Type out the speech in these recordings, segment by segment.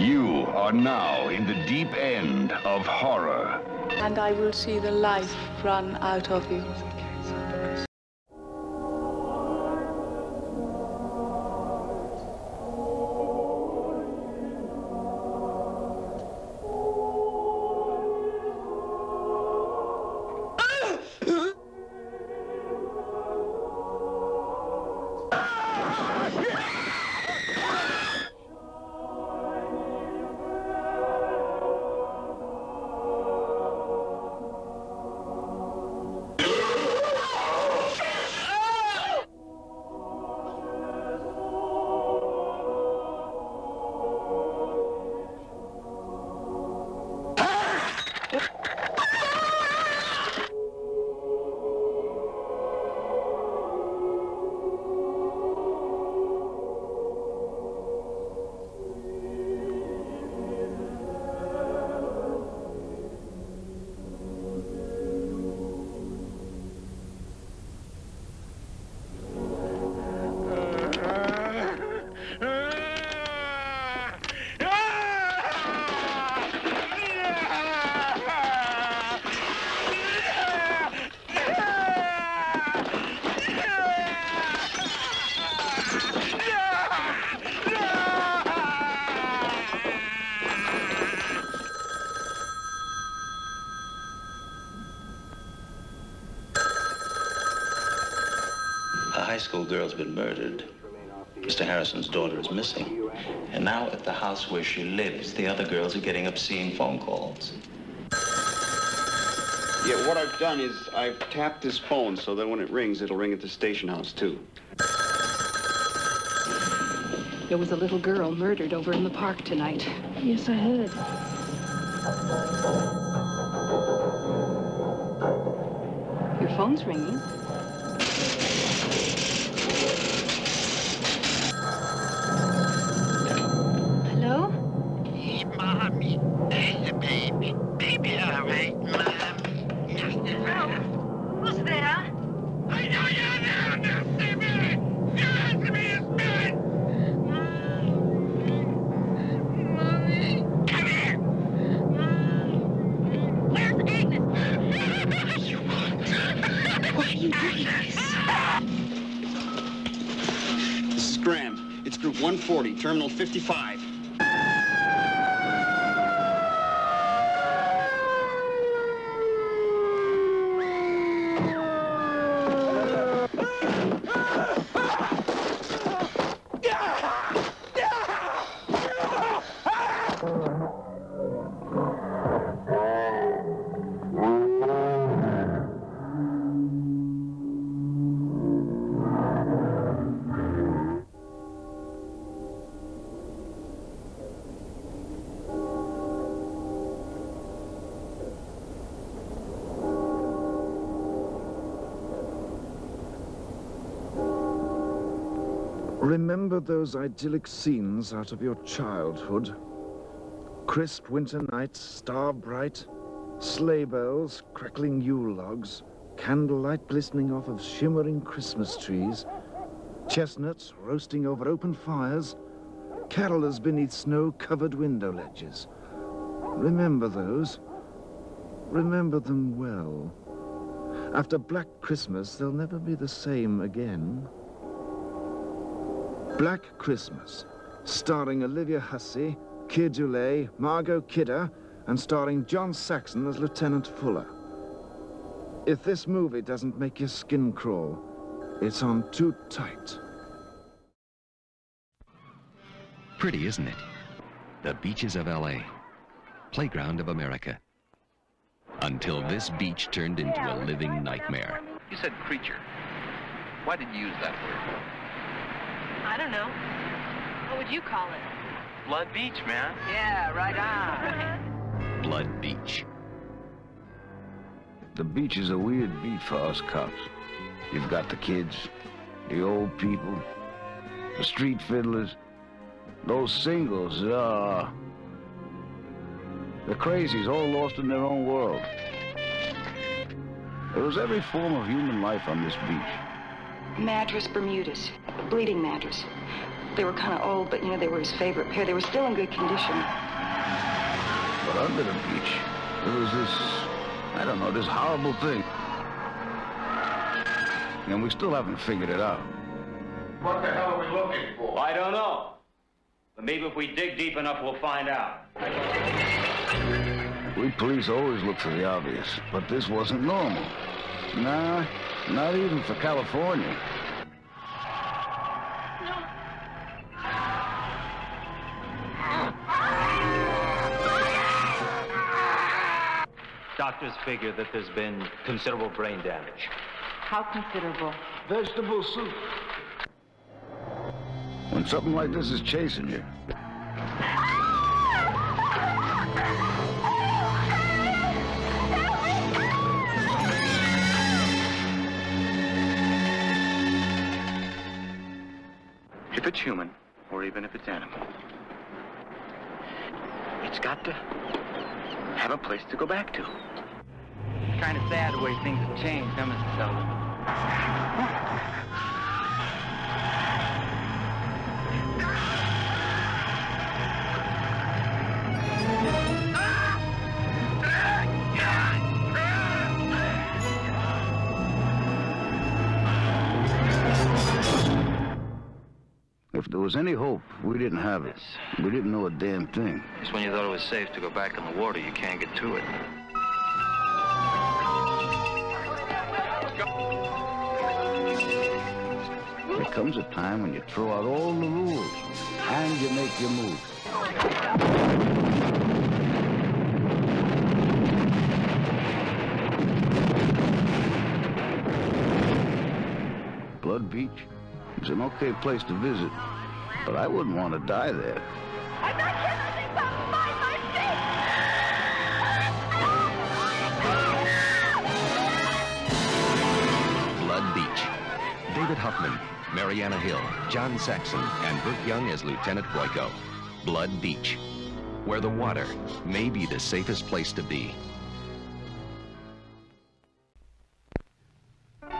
You are now in the deep end of horror. And I will see the life run out of you. A high school girl's been murdered. Mr. Harrison's daughter is missing. And now at the house where she lives, the other girls are getting obscene phone calls. Yeah, what I've done is I've tapped his phone so that when it rings, it'll ring at the station house, too. There was a little girl murdered over in the park tonight. Yes, I heard. Your phone's ringing. Hello? Hey, Mommy. Hey, baby. Baby, all right, Mommy. Who's there? I know you're there. Now, see me. You answer me, it's me. Mommy. Come here. Where's Agnes? You want Why are you doing this? This is Graham. It's group 140, terminal 55. Remember those idyllic scenes out of your childhood? Crisp winter nights, star bright, sleigh bells, crackling Yule logs, candlelight glistening off of shimmering Christmas trees, chestnuts roasting over open fires, carolers beneath snow-covered window ledges. Remember those. Remember them well. After Black Christmas, they'll never be the same again. Black Christmas, starring Olivia Hussey, Keir Dullea, Margot Kidder, and starring John Saxon as Lieutenant Fuller. If this movie doesn't make your skin crawl, it's on too tight. Pretty, isn't it? The beaches of L.A., playground of America. Until this beach turned into a living nightmare. You said creature. Why did you use that word? I don't know. What would you call it? Blood Beach, man. Yeah, right on. Blood Beach. The beach is a weird beat for us cops. You've got the kids, the old people, the street fiddlers, those singles, the crazies all lost in their own world. There was every form of human life on this beach. Mattress Bermudas, bleeding mattress. They were kind of old, but, you know, they were his favorite pair. They were still in good condition. But under the beach, there was this, I don't know, this horrible thing. And we still haven't figured it out. What the hell are we looking for? I don't know. But maybe if we dig deep enough, we'll find out. We police always look for the obvious, but this wasn't normal. Nah, not even for California. Doctors figure that there's been considerable brain damage. How considerable? Vegetable soup. When something like this is chasing you, If it's human, or even if it's animal, it's got to have a place to go back to. Kind of sad the way things have changed, huh, Mr. Sullivan? if there was any hope, we didn't have it. We didn't know a damn thing. Just when you thought it was safe to go back in the water, you can't get to it. There comes a time when you throw out all the rules and you make your move. Blood Beach is an okay place to visit, but I wouldn't want to die there. I'm not here to think about my Blood Beach. David Huffman, Mariana Hill, John Saxon, and Burt Young as Lieutenant Boyko. Blood Beach, where the water may be the safest place to be.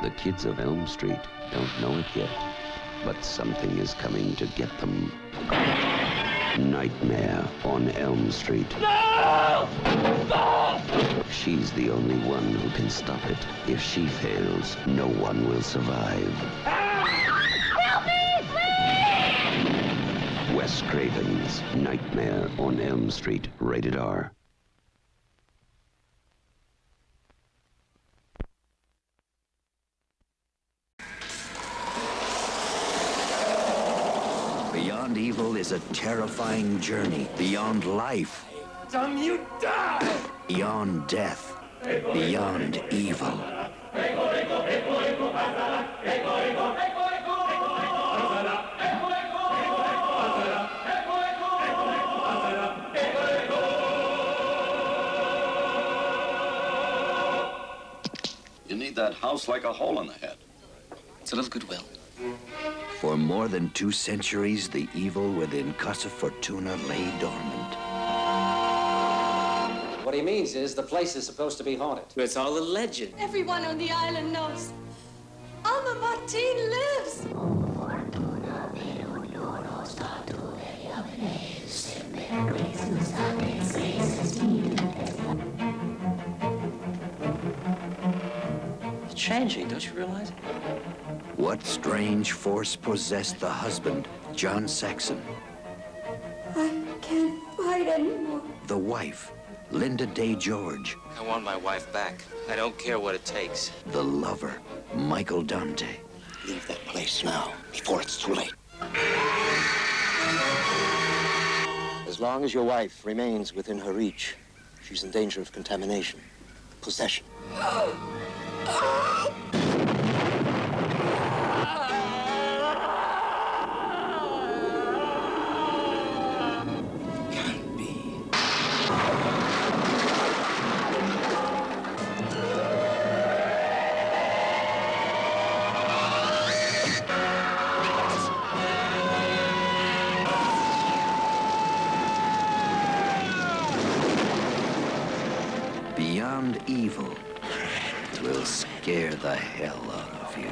The kids of Elm Street don't know it yet, but something is coming to get them. Nightmare on Elm Street. No! Stop! She's the only one who can stop it. If she fails, no one will survive. Help me, please! Wes Craven's Nightmare on Elm Street, rated R. Beyond evil is a terrifying journey. Beyond life. Some you die! Beyond death. Beyond evil. You need that house like a hole in the head. It's a little goodwill. For more than 2 centuries, the evil within Casa Fortuna lay dormant. What he means is the place is supposed to be haunted. It's all a legend. Everyone on the island knows. Alma Martin lives. It's changing, don't you realize? What strange force possessed the husband, John Saxon? I can't fight anymore. The wife, Linda Day George. I want my wife back. I don't care what it takes. The lover, Michael Dante. Leave that place now, before it's too late. As long as your wife remains within her reach, she's in danger of contamination, possession. Beyond evil will scare the hell out of you.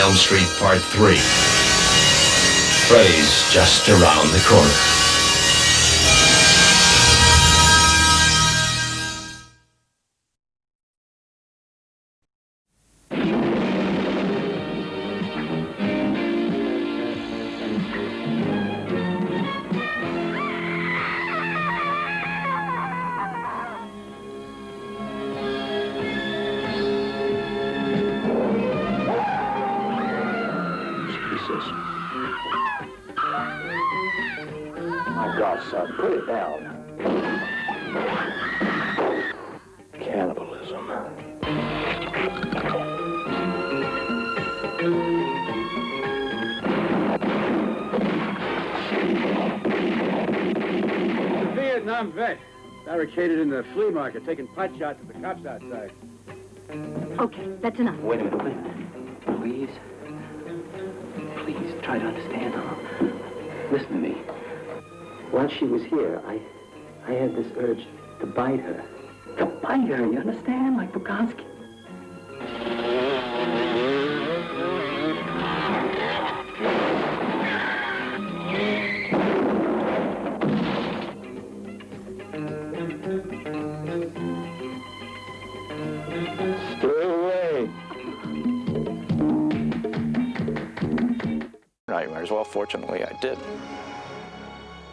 Elm Street Part 3. Freddy's just around the corner. My God, son, put it down. Cannibalism. The Vietnam vet, barricaded in the flea market, taking pot shots at the cops outside. Okay, that's enough. Wait a minute. Please. Please, try to understand. Listen to me. While she was here, I had this urge to bite her. To bite her, you understand? Like Bukowski. Stay away. Nightmares. Well, fortunately, I did.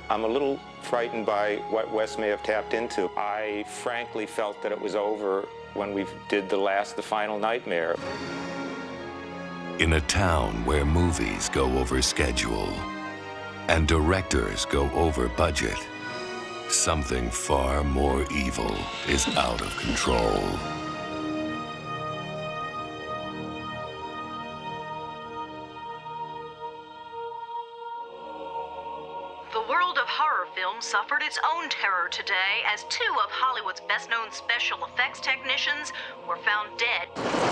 I'm a little frightened by what Wes may have tapped into. I frankly felt that it was over when we did the final nightmare. In a town where movies go over schedule and directors go over budget, something far more evil is out of control. The world of horror films suffered its own terror today as two of Hollywood's best-known special effects technicians were found dead.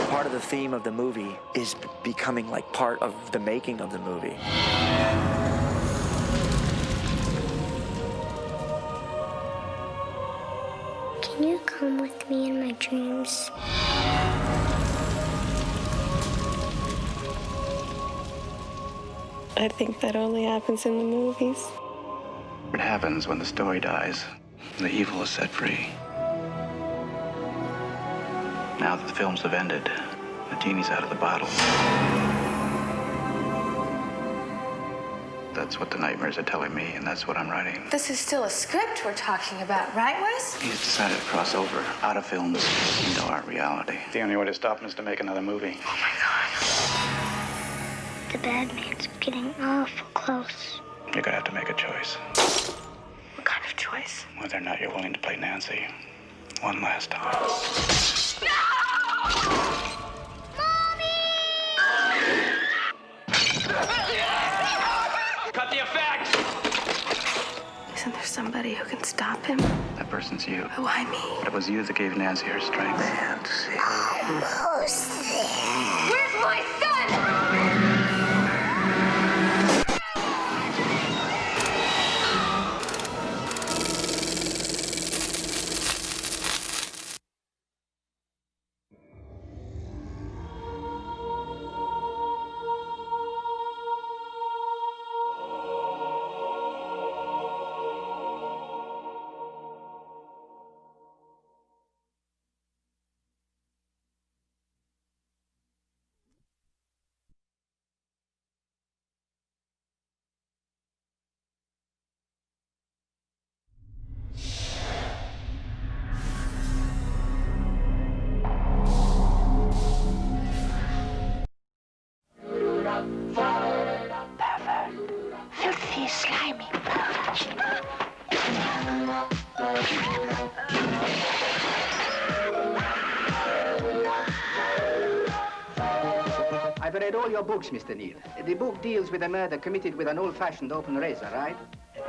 Part of the theme of the movie is becoming like part of the making of the movie. Can you come with me in my dreams? I think that only happens in the movies. What happens when the story dies? The evil is set free. Now that the films have ended, the genie's out of the bottle. That's what the nightmares are telling me, and that's what I'm writing. This is still a script we're talking about, right, Wes? He's decided to cross over out of films into our reality. The only way to stop him is to make another movie. Oh, my God. The bad man's getting awful close. You're gonna have to make a choice. What kind of choice? Whether or not you're willing to play Nancy one last time. Cut the effect! Isn't there somebody who can stop him? That person's you. Why me? But it was you that gave Nancy her strength. Nancy. Almost there. Where's my son? Filthy, slimy pervert. I've read all your books, Mr. Neal. The book deals with a murder committed with an old-fashioned open razor, right?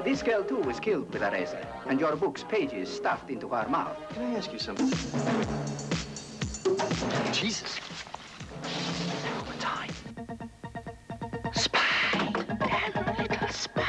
This girl, too, was killed with a razor, and your book's pages stuffed into her mouth. Can I ask you something? Jesus. Time. Spy. That little spy.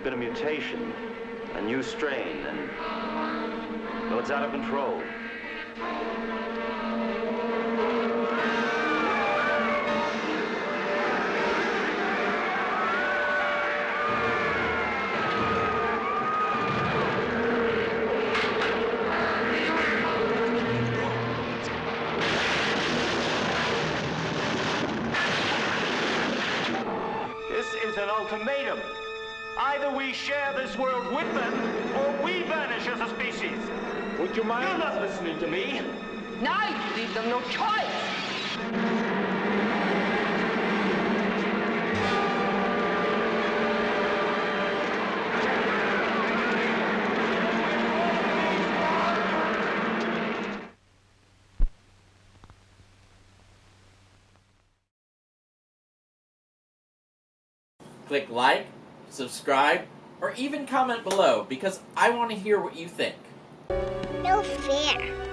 been a mutation, a new strain, and, well, it's out of control. Is an ultimatum. Either we share this world with them, or we vanish as a species. Would you mind? You're not listening to me. Now you leave them no choice. Click like, subscribe, or even comment below because I want to hear what you think. No fair.